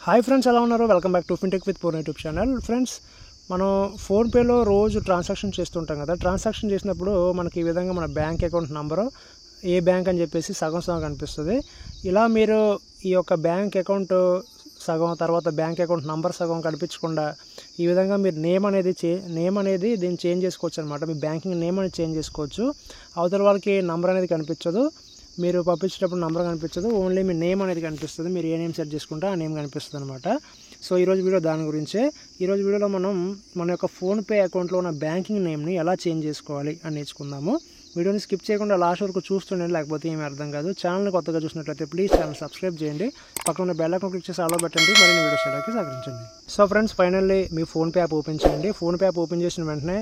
Hi friends, ఎలా ఉన్నారు? Welcome back to fintech with Purna YouTube channel. Friends, మనం ఫోన్పేలో రోజు ట్రాన్సాక్షన్ చేస్తుంటాం కదా. ట్రాన్సాక్షన్ చేసినప్పుడు మనకి ఈ విధంగా మన బ్యాంక్ అకౌంట్ నెంబరు, ఏ బ్యాంక్ అని చెప్పేసి సగం సగం కనిపిస్తుంది. ఇలా మీరు ఈ యొక్క బ్యాంక్ అకౌంట్ సగం, తర్వాత బ్యాంక్ అకౌంట్ నెంబర్ సగం కనిపించకుండా ఈ విధంగా మీరు నేమ్ అనేది దీన్ని చేంజ్ చేసుకోవచ్చు అనమాట. మీ బ్యాంకింగ్ నేమ్ అనేది చేంజ్ చేసుకోవచ్చు. అవతల వాళ్ళకి నెంబర్ అనేది కనిపించదు, మీరు పంపించేటప్పుడు నెంబర్ కనిపించదు, ఓన్లీ మీ నేమ్ అనేది కనిపిస్తుంది. మీరు ఏ నేమ్ సెట్ చేసుకుంటే ఆ నేమ్ కనిపిస్తుంది అనమాట. సో ఈరోజు వీడియో దాని గురించే. ఈరోజు వీడియోలో మనం మన యొక్క ఫోన్పే అకౌంట్లో ఉన్న బ్యాంకింగ్ నేమ్ని ఎలా చేంజ్ చేసుకోవాలి అని నేర్చుకుందాము. వీడియోని స్కిప్ చేయకుండా లాస్ట్ వరకు చూస్తుండండి, లేకపోతే ఏమీ అర్థం కాదు. ఛానల్ని కొత్తగా చూసినట్లయితే ప్లీజ్ ఛానల్ సబ్స్క్రైబ్ చేయండి, పక్కన ఉన్న బెల్ ఐకాన్ క్లిక్ చేసి ఆలో పెట్టండి, మరిన్ని వీడియోస్ చేయడానికి సహకరించండి. సో ఫ్రెండ్స్, ఫైనల్లీ మీ ఫోన్పే యాప్ ఓపెన్ చేయండి. ఫోన్పే యాప్ ఓపెన్ చేసిన వెంటనే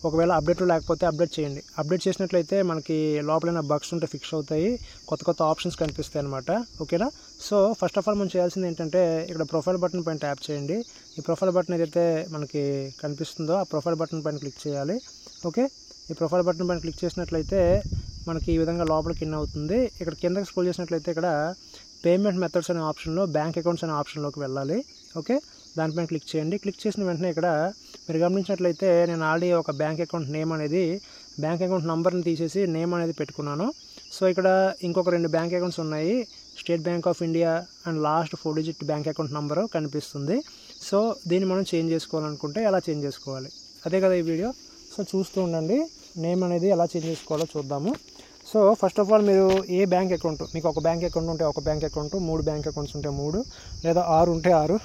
ఒకవేళ అప్డేట్లు లేకపోతే అప్డేట్ చేయండి. అప్డేట్ చేసినట్లయితే మనకి లోపలైన బగ్స్ ఉంటే ఫిక్స్ అవుతాయి, కొత్త ఆప్షన్స్ కనిపిస్తాయి అనమాట. ఓకేనా? సో ఫస్ట్ ఆఫ్ ఆల్ మనం చేయాల్సింది ఏంటంటే, ఇక్కడ ప్రొఫైల్ బటన్ పైన ట్యాప్ చేయండి. ఈ ప్రొఫైల్ బటన్ ఏదైతే మనకి కనిపిస్తుందో ఆ ప్రొఫైల్ బటన్ పైన క్లిక్ చేయాలి. ఓకే, ఈ ప్రొఫైల్ బటన్ పైన క్లిక్ చేసినట్లయితే మనకి ఈ విధంగా లోపలికి ఇన్ అవుతుంది. ఇక్కడ కిందకి స్క్రోల్ చేసినట్లయితే ఇక్కడ పేమెంట్ మెథడ్స్ అనే ఆప్షన్లో బ్యాంక్ అకౌంట్స్ అనే ఆప్షన్లోకి వెళ్ళాలి. ఓకే, దానిపైన క్లిక్ చేయండి. క్లిక్ చేసిన వెంటనే ఇక్కడ మీరు గమనించినట్లయితే నేను ఆల్రెడీ ఒక బ్యాంక్ అకౌంట్ నేమ్ అనేది, బ్యాంక్ అకౌంట్ నెంబర్ని తీసేసి నేమ్ అనేది పెట్టుకున్నాను. సో ఇక్కడ ఇంకొక 2 బ్యాంక్ అకౌంట్స్ ఉన్నాయి, state bank of India and last 4 digit bank account number కనిపిస్తుంది. సో దీన్ని మనం చేంజ్ చేసుకోవాలనుకుంటే ఎలా చేంజ్ చేసుకోవాలి, అదే కదా ఈ వీడియో. సో చూస్తూ ఉండండి, నేమ్ అనేది ఎలా చేంజ్ చేసుకోవాలో చూద్దాము. సో ఫస్ట్ ఆఫ్ ఆల్ మీరు ఏ బ్యాంక్ అకౌంట్, మీకు ఒక బ్యాంక్ అకౌంట్ ఉంటే ఒక బ్యాంక్ అకౌంట్, 3 బ్యాంక్ అకౌంట్స్ ఉంటే 3, లేదా 6 ఉంటే 6,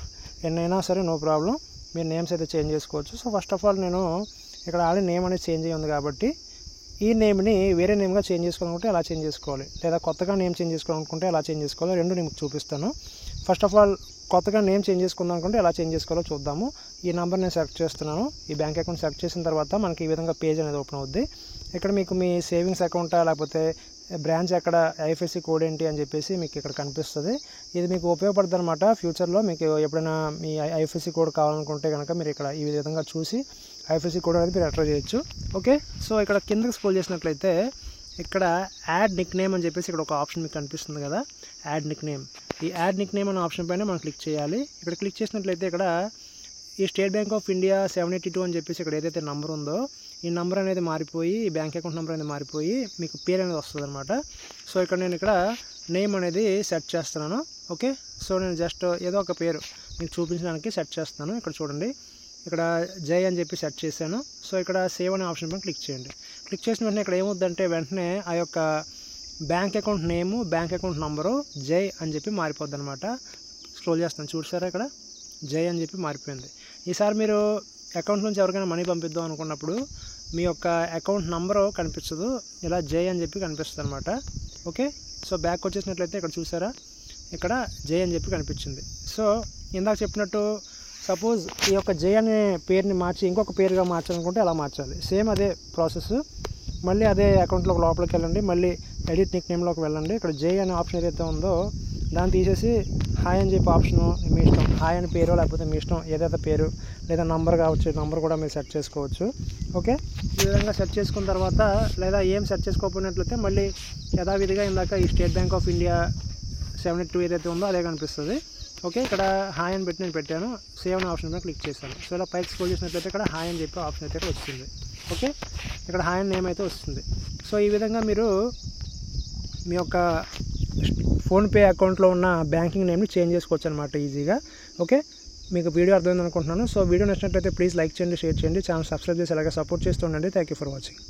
ఎన్నైనా సరే నో ప్రాబ్లం, మీరు నేమ్స్ అయితే చేంజ్ చేసుకోవచ్చు. సో ఫస్ట్ ఆఫ్ ఆల్ నేను ఇక్కడ ఆల్రెడీ నేమ్ అనేది చేంజ్ అయ్యి ఉంది కాబట్టి ఈ నేమ్ని వేరే నేమ్గా చేంజ్ చేసుకోవాలనుకుంటే ఎలా చేంజ్ చేసుకోవాలి, లేదా కొత్తగా నేమ్ చేంజ్ చేసుకోవాలనుకుంటే ఎలా చేంజ్ చేసుకోవాలో రెండు నేను చూపిస్తాను. ఫస్ట్ ఆఫ్ ఆల్ కొత్తగా నేమ్ చేంజ్ చేసుకుందాం అనుకుంటే ఎలా చేంజ్ చేసుకోవాలో చూద్దాము. ఈ నెంబర్ నేను సెలెక్ట్ చేస్తున్నాను. ఈ బ్యాంక్ అకౌంట్ సెలెక్ట్ చేసిన తర్వాత మనకి ఈ విధంగా పేజ్ అనేది ఓపెన్ అవుద్ది. ఇక్కడ మీకు మీ సేవింగ్స్ అకౌంటా లేకపోతే బ్రాంచ్ ఎక్కడ, ఐఎఫ్ఎస్సి కోడ్ ఏంటి అని చెప్పేసి మీకు ఇక్కడ కనిపిస్తుంది. ఇది మీకు ఉపయోగపడుతుంది అనమాట. ఫ్యూచర్లో మీకు ఎప్పుడైనా మీ ఐఎఫ్ఎస్సి కోడ్ కావాలనుకుంటే కనుక మీరు ఇక్కడ ఈ విధంగా చూసి ఐఎఫ్ఎస్సి కోడ్ అనేది మీరు ఎంటర్ చేయొచ్చు. ఓకే, సో ఇక్కడ కిందకి స్క్రోల్ చేసినట్లయితే ఇక్కడ యాడ్ నిక్ నేమ్ అని చెప్పేసి ఇక్కడ ఒక ఆప్షన్ మీకు కనిపిస్తుంది కదా, యాడ్ నిక్ నేమ్. ఈ యాడ్ నిక్ నేమ్ అనే ఆప్షన్ పైన మనం క్లిక్ చేయాలి. ఇక్కడ క్లిక్ చేసినట్లయితే ఇక్కడ ఈ స్టేట్ బ్యాంక్ ఆఫ్ ఇండియా 782 అని చెప్పేసి ఇక్కడ ఏదైతే నెంబర్ ఉందో ఈ నెంబర్ అనేది మారిపోయి, ఈ బ్యాంక్ అకౌంట్ నెంబర్ అనేది మారిపోయి మీకు పేరు అనేది వస్తుంది అనమాట. సో ఇక్కడ నేను ఇక్కడ నేమ్ అనేది సెట్ చేస్తున్నాను. ఓకే, సో నేను జస్ట్ ఏదో ఒక పేరు మీకు చూపించడానికి సెట్ చేస్తున్నాను. ఇక్కడ చూడండి, ఇక్కడ జై అని చెప్పి సెట్ చేశాను. సో ఇక్కడ సేవ్ అనే ఆప్షన్ పైన క్లిక్ చేయండి. క్లిక్ చేసిన వెంటనే ఇక్కడ ఏమవుద్దంటే వెంటనే ఆ యొక్క బ్యాంక్ అకౌంట్ నేము, బ్యాంక్ అకౌంట్ నెంబరు జై అని చెప్పి మారిపోద్ది అనమాట. స్క్రోల్ చేస్తాను, చూసారా ఇక్కడ జై అని చెప్పి మారిపోయింది. ఈసారి మీరు అకౌంట్ నుంచి ఎవరికైనా మనీ పంపిద్దాం అనుకున్నప్పుడు మీ యొక్క అకౌంట్ నెంబరు కనిపించదు, ఇలా జై అని చెప్పి కనిపిస్తుంది అనమాట. ఓకే, సో బ్యాక్ వచ్చేసినట్లయితే ఇక్కడ చూసారా, ఇక్కడ జై అని చెప్పి కనిపించింది. సో ఇందాక చెప్పినట్టు సపోజ్ ఈ యొక్క జై అనే పేరుని మార్చి ఇంకొక పేరుగా మార్చాలనుకుంటే అలా మార్చాలి. సేమ్ అదే ప్రాసెస్. మళ్ళీ అదే అకౌంట్లోకి లోపలికి వెళ్ళండి, మళ్ళీ ఎడిట్ నిక్ నేమ్లోకి వెళ్ళండి. ఇక్కడ జై అనే ఆప్షన్ ఏదైతే ఉందో దాన్ని తీసేసి హాయ్ అని చెప్పి ఆప్షను మీ ఇష్టం, హాయ్ అని పేరు లేకపోతే మీ ఇష్టం ఏదైతే పేరు, లేదా నంబర్ కావచ్చు, నంబర్ కూడా మీరు సెట్ చేసుకోవచ్చు. ఓకే, ఈ విధంగా సెట్ చేసుకున్న తర్వాత, లేదా ఏం సెట్ చేసుకోకపోయినట్లయితే మళ్ళీ యథావిధిగా ఇందాక ఈ స్టేట్ బ్యాంక్ ఆఫ్ ఇండియా 782 ఏదైతే ఉందో అదే కనిపిస్తుంది. ఓకే, ఇక్కడ హాయ్ అని పెట్టి నేను పెట్టాను, సేవ్ అనే ఆప్షన్ మీద క్లిక్ చేశాను. సో ఇలా పైకి స్క్రోల్ చేసినట్లయితే ఇక్కడ హాయ్ అని చెప్పి ఆప్షన్ అయితే వచ్చింది. ఓకే, ఇక్కడ హాయ్ నేమ్ అయితే వస్తుంది. సో ఈ విధంగా మీరు మీ యొక్క ఫోన్పే అకౌంట్లో ఉన్న బ్యాంకింగ్ నేమ్ని చేంజ్ చేసుకోవచ్చు అనమాట ఈజీగా. ఓకే, మీకు వీడియో అర్థమైంది అనుకుంటున్నాను. సో వీడియో నచ్చినట్లయితే ప్లీజ్ లైక్ చేయండి, షేర్ చేయండి, ఛానల్ సబ్స్క్రైబ్ చేసి అలాగే సపోర్ట్ చేస్తూ ఉండండి. Thank you for watching.